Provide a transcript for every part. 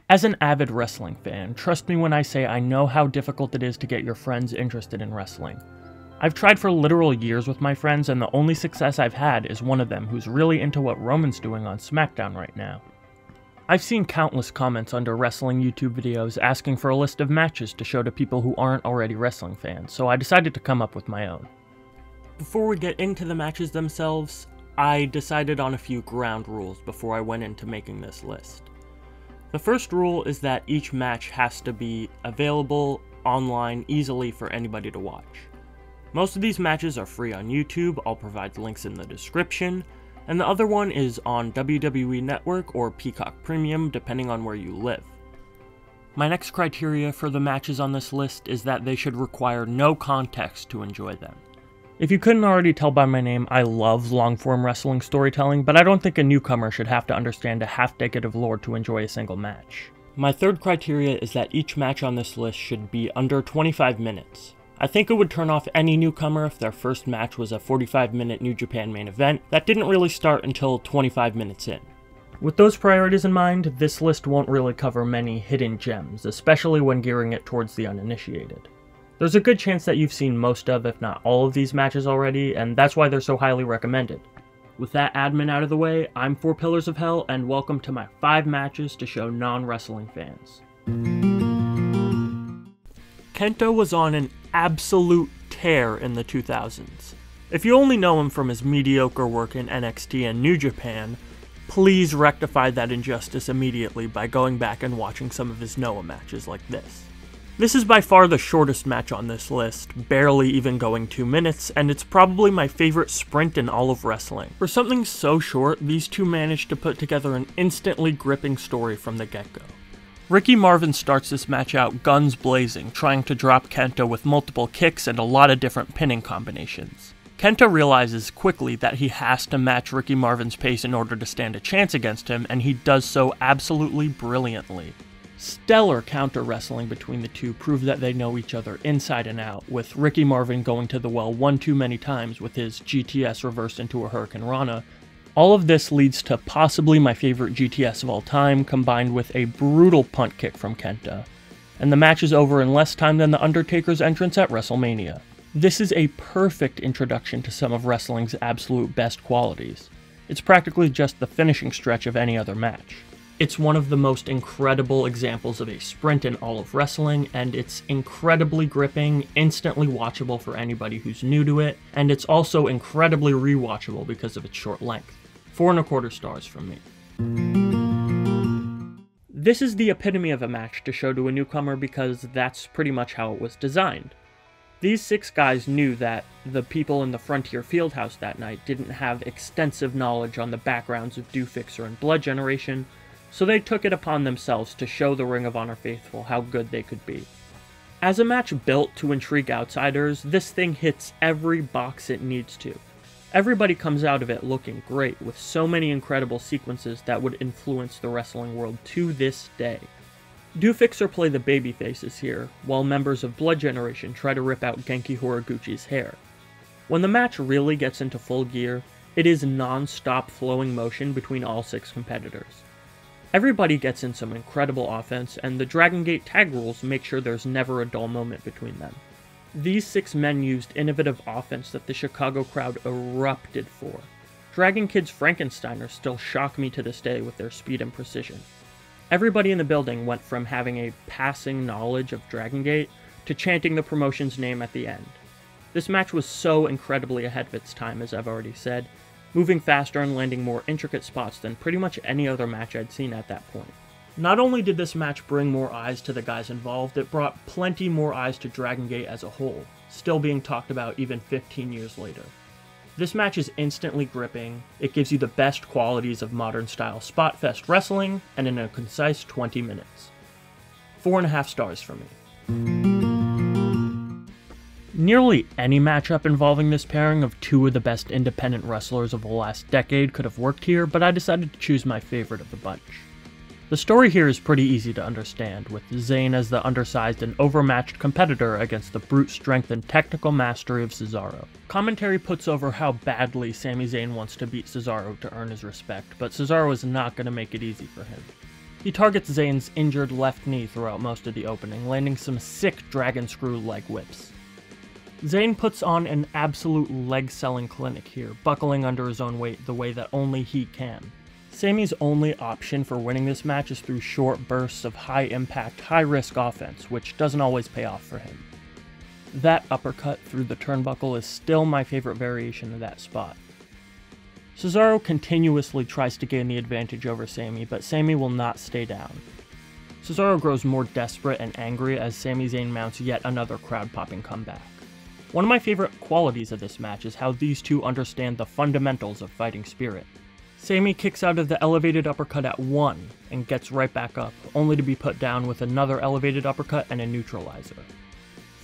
As an avid wrestling fan, trust me when I say I know how difficult it is to get your friends interested in wrestling. I've tried for literal years with my friends, and the only success I've had is one of them who's really into what Roman's doing on SmackDown right now. I've seen countless comments under wrestling YouTube videos asking for a list of matches to show to people who aren't already wrestling fans, so I decided to come up with my own. Before we get into the matches themselves, I decided on a few ground rules before I went into making this list. The first rule is that each match has to be available online easily for anybody to watch. Most of these matches are free on YouTube, I'll provide links in the description, and the other one is on WWE Network or Peacock Premium, depending on where you live. My next criteria for the matches on this list is that they should require no context to enjoy them. If you couldn't already tell by my name, I love long-form wrestling storytelling, but I don't think a newcomer should have to understand a half-decade of lore to enjoy a single match. My third criteria is that each match on this list should be under 25 minutes. I think it would turn off any newcomer if their first match was a 45-minute New Japan main event that didn't really start until 25 minutes in. With those priorities in mind, this list won't really cover many hidden gems, especially when gearing it towards the uninitiated. There's a good chance that you've seen most of, if not all of these matches already, and that's why they're so highly recommended. With that admin out of the way, I'm 4 Pillars of Hell, and welcome to my 5 matches to show non-wrestling fans. Kento was on an absolute tear in the 2000s. If you only know him from his mediocre work in NXT and New Japan, please rectify that injustice immediately by going back and watching some of his Noah matches like this. This is by far the shortest match on this list, barely even going 2 minutes, and it's probably my favorite sprint in all of wrestling. For something so short, these two managed to put together an instantly gripping story from the get-go. Marvin starts this match out guns blazing, trying to drop Kento with multiple kicks and a lot of different pinning combinations. Kento realizes quickly that he has to match Marvin's pace in order to stand a chance against him, and he does so absolutely brilliantly. Stellar counter wrestling between the two prove that they know each other inside and out, with Marvin going to the well one too many times with his GTS reversed into a Hurricane Rana. All of this leads to possibly my favorite GTS of all time, combined with a brutal punt kick from Kento. And the match is over in less time than The Undertaker's entrance at WrestleMania. This is a perfect introduction to some of wrestling's absolute best qualities. It's practically just the finishing stretch of any other match. It's one of the most incredible examples of a sprint in all of wrestling, and it's incredibly gripping, instantly watchable for anybody who's new to it, and it's also incredibly rewatchable because of its short length. 4.25 stars from me. This is the epitome of a match to show to a newcomer because that's pretty much how it was designed. These 6 guys knew that the people in the Frontier Fieldhouse that night didn't have extensive knowledge on the backgrounds of Dofix and Blood Generation, so they took it upon themselves to show the Ring of Honor faithful how good they could be. As a match built to intrigue outsiders, this thing hits every box it needs to. Everybody comes out of it looking great, with so many incredible sequences that would influence the wrestling world to this day. Dofix play the babyfaces here, while members of Blood Generation try to rip out Genki Horiguchi's hair. When the match really gets into full gear, it is non-stop flowing motion between all 6 competitors. Everybody gets in some incredible offense, and the Dragon Gate tag rules make sure there's never a dull moment between them. These 6 men used innovative offense that the Chicago crowd erupted for. Dragon Kid's Frankensteiners still shock me to this day with their speed and precision. Everybody in the building went from having a passing knowledge of Dragon Gate to chanting the promotion's name at the end. This match was so incredibly ahead of its time, as I've already said, moving faster and landing more intricate spots than pretty much any other match I'd seen at that point. Not only did this match bring more eyes to the guys involved, it brought plenty more eyes to Dragon Gate as a whole, still being talked about even 15 years later. This match is instantly gripping, it gives you the best qualities of modern-style spot-fest wrestling, and in a concise 20 minutes. 4.5 stars from me. Nearly any matchup involving this pairing of 2 of the best independent wrestlers of the last decade could have worked here, but I decided to choose my favorite of the bunch. The story here is pretty easy to understand, with Zayn as the undersized and overmatched competitor against the brute strength and technical mastery of Cesaro. Commentary puts over how badly Sami Zayn wants to beat Cesaro to earn his respect, but Cesaro is not going to make it easy for him. He targets Zayn's injured left knee throughout most of the opening, landing some sick dragon screw leg whips. Zayn puts on an absolute leg-selling clinic here, buckling under his own weight the way that only he can. Sami's only option for winning this match is through short bursts of high-impact, high-risk offense, which doesn't always pay off for him. That uppercut through the turnbuckle is still my favorite variation of that spot. Cesaro continuously tries to gain the advantage over Sami, but Sami will not stay down. Cesaro grows more desperate and angry as Sami Zayn mounts yet another crowd-popping comeback. One of my favorite qualities of this match is how these two understand the fundamentals of fighting spirit. Sami kicks out of the elevated uppercut at 1 and gets right back up, only to be put down with another elevated uppercut and a neutralizer.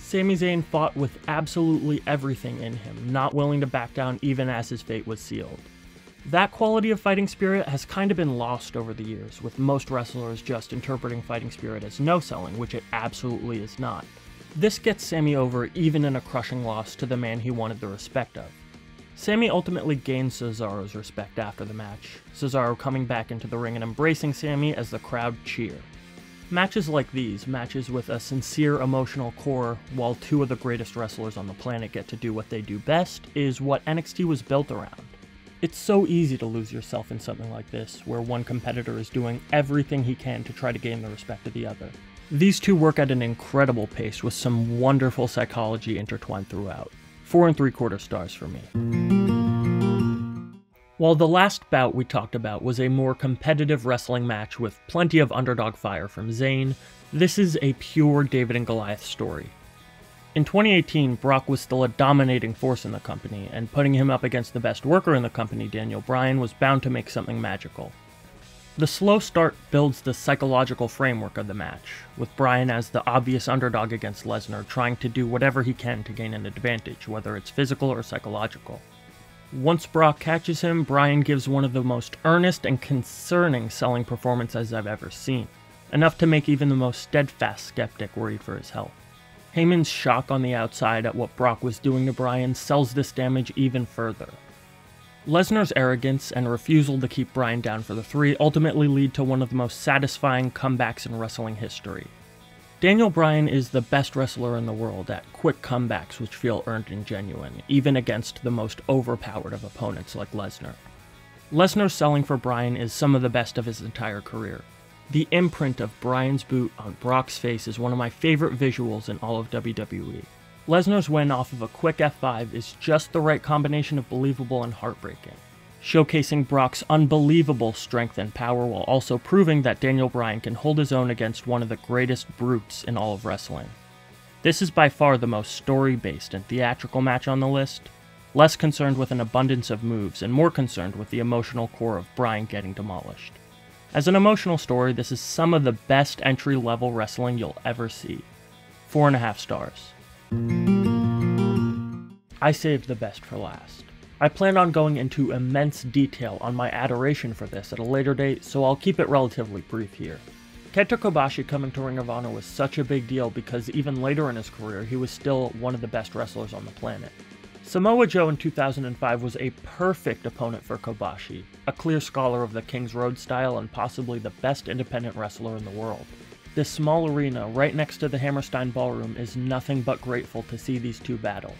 Sami Zayn fought with absolutely everything in him, not willing to back down even as his fate was sealed. That quality of fighting spirit has kind of been lost over the years, with most wrestlers just interpreting fighting spirit as no-selling, which it absolutely is not. This gets Sami over even in a crushing loss to the man he wanted the respect of. Sami ultimately gains Cesaro's respect after the match, Cesaro coming back into the ring and embracing Sami as the crowd cheer. Matches like these, matches with a sincere emotional core while two of the greatest wrestlers on the planet get to do what they do best, is what NXT was built around. It's so easy to lose yourself in something like this, where one competitor is doing everything he can to try to gain the respect of the other. These two work at an incredible pace with some wonderful psychology intertwined throughout. 4 3/4 stars for me. While the last bout we talked about was a more competitive wrestling match with plenty of underdog fire from Zayn, this is a pure David and Goliath story. In 2018, Brock was still a dominating force in the company, and putting him up against the best worker in the company, Daniel Bryan, was bound to make something magical. The slow start builds the psychological framework of the match, with Bryan as the obvious underdog against Lesnar, trying to do whatever he can to gain an advantage, whether it's physical or psychological. Once Brock catches him, Bryan gives one of the most earnest and concerning selling performances I've ever seen, enough to make even the most steadfast skeptic worry for his health. Heyman's shock on the outside at what Brock was doing to Bryan sells this damage even further. Lesnar's arrogance and refusal to keep Bryan down for the 3 ultimately lead to one of the most satisfying comebacks in wrestling history. Daniel Bryan is the best wrestler in the world at quick comebacks which feel earned and genuine, even against the most overpowered of opponents like Lesnar. Lesnar's selling for Bryan is some of the best of his entire career. The imprint of Bryan's boot on Brock's face is one of my favorite visuals in all of WWE. Lesnar's win off of a quick F5 is just the right combination of believable and heartbreaking, showcasing Brock's unbelievable strength and power while also proving that Daniel Bryan can hold his own against one of the greatest brutes in all of wrestling. This is by far the most story-based and theatrical match on the list, less concerned with an abundance of moves and more concerned with the emotional core of Bryan getting demolished. As an emotional story, this is some of the best entry-level wrestling you'll ever see. 4.5 stars. I saved the best for last. I plan on going into immense detail on my adoration for this at a later date, so I'll keep it relatively brief here. Kento Kobashi coming to Ring of Honor was such a big deal because even later in his career, he was still one of the best wrestlers on the planet. Samoa Joe in 2005 was a perfect opponent for Kobashi, a clear scholar of the King's Road style and possibly the best independent wrestler in the world. This small arena right next to the Hammerstein Ballroom is nothing but grateful to see these two battle.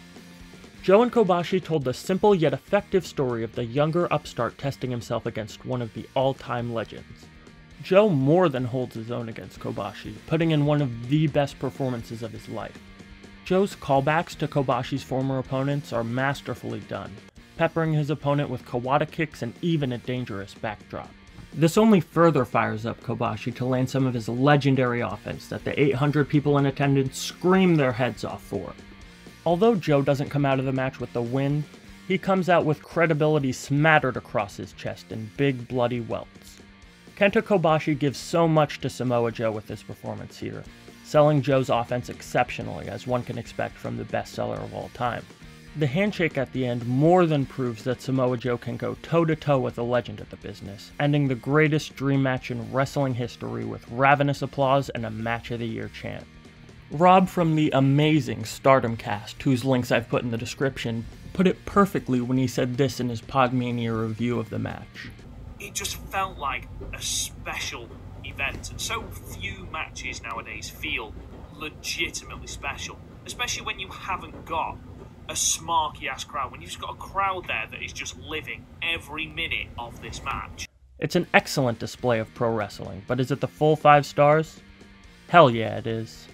Joe and Kobashi told the simple yet effective story of the younger upstart testing himself against one of the all-time legends. Joe more than holds his own against Kobashi, putting in one of the best performances of his life. Joe's callbacks to Kobashi's former opponents are masterfully done, peppering his opponent with Kawada kicks and even a dangerous backdrop. This only further fires up Kobashi to land some of his legendary offense that the 800 people in attendance scream their heads off for. Although Joe doesn't come out of the match with the win, he comes out with credibility smattered across his chest in big bloody welts. Kento Kobashi gives so much to Samoa Joe with this performance here, selling Joe's offense exceptionally, as one can expect from the bestseller of all time. The handshake at the end more than proves that Samoa Joe can go toe-to-toe with a legend of the business, ending the greatest dream match in wrestling history with ravenous applause and a Match of the Year chant. Rob from the amazing Stardom cast, whose links I've put in the description, put it perfectly when he said this in his Podmania review of the match. It just felt like a special event, and so few matches nowadays feel legitimately special, especially when you haven't got a smarky ass crowd, when you've just got a crowd there that is just living every minute of this match. It's an excellent display of pro wrestling, but is it the full 5 stars? Hell yeah, it is.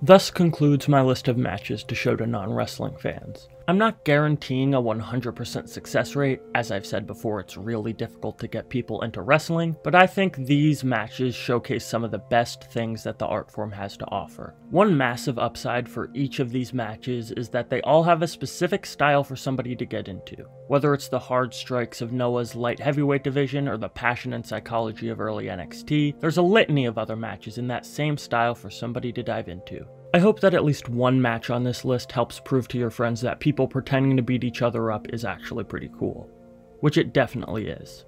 Thus concludes my list of matches to show to non-wrestling fans. I'm not guaranteeing a 100% success rate, as I've said before, it's really difficult to get people into wrestling, but I think these matches showcase some of the best things that the art form has to offer. One massive upside for each of these matches is that they all have a specific style for somebody to get into. Whether it's the hard strikes of Noah's light heavyweight division or the passion and psychology of early NXT, there's a litany of other matches in that same style for somebody to dive into. I hope that at least one match on this list helps prove to your friends that people pretending to beat each other up is actually pretty cool. Which it definitely is.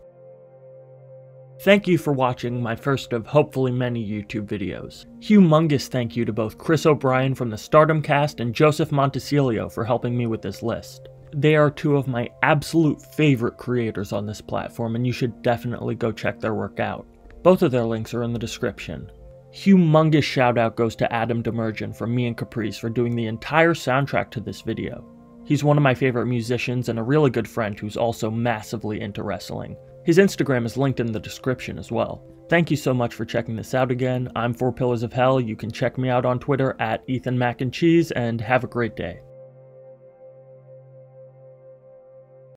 Thank you for watching my first of hopefully many YouTube videos. Humongous thank you to both Chris O'Brien from the Stardom Cast and Joseph Montesilio for helping me with this list. They are two of my absolute favorite creators on this platform, and you should definitely go check their work out. Both of their links are in the description. Humongous shout out goes to Adam Demergen from me and Caprice for doing the entire soundtrack to this video. He's one of my favorite musicians and a really good friend who's also massively into wrestling. His Instagram is linked in the description as well. Thank you so much for checking this out again. I'm 4 Pillars of Hell. You can check me out on Twitter at Ethan Mac and Cheese, and have a great day.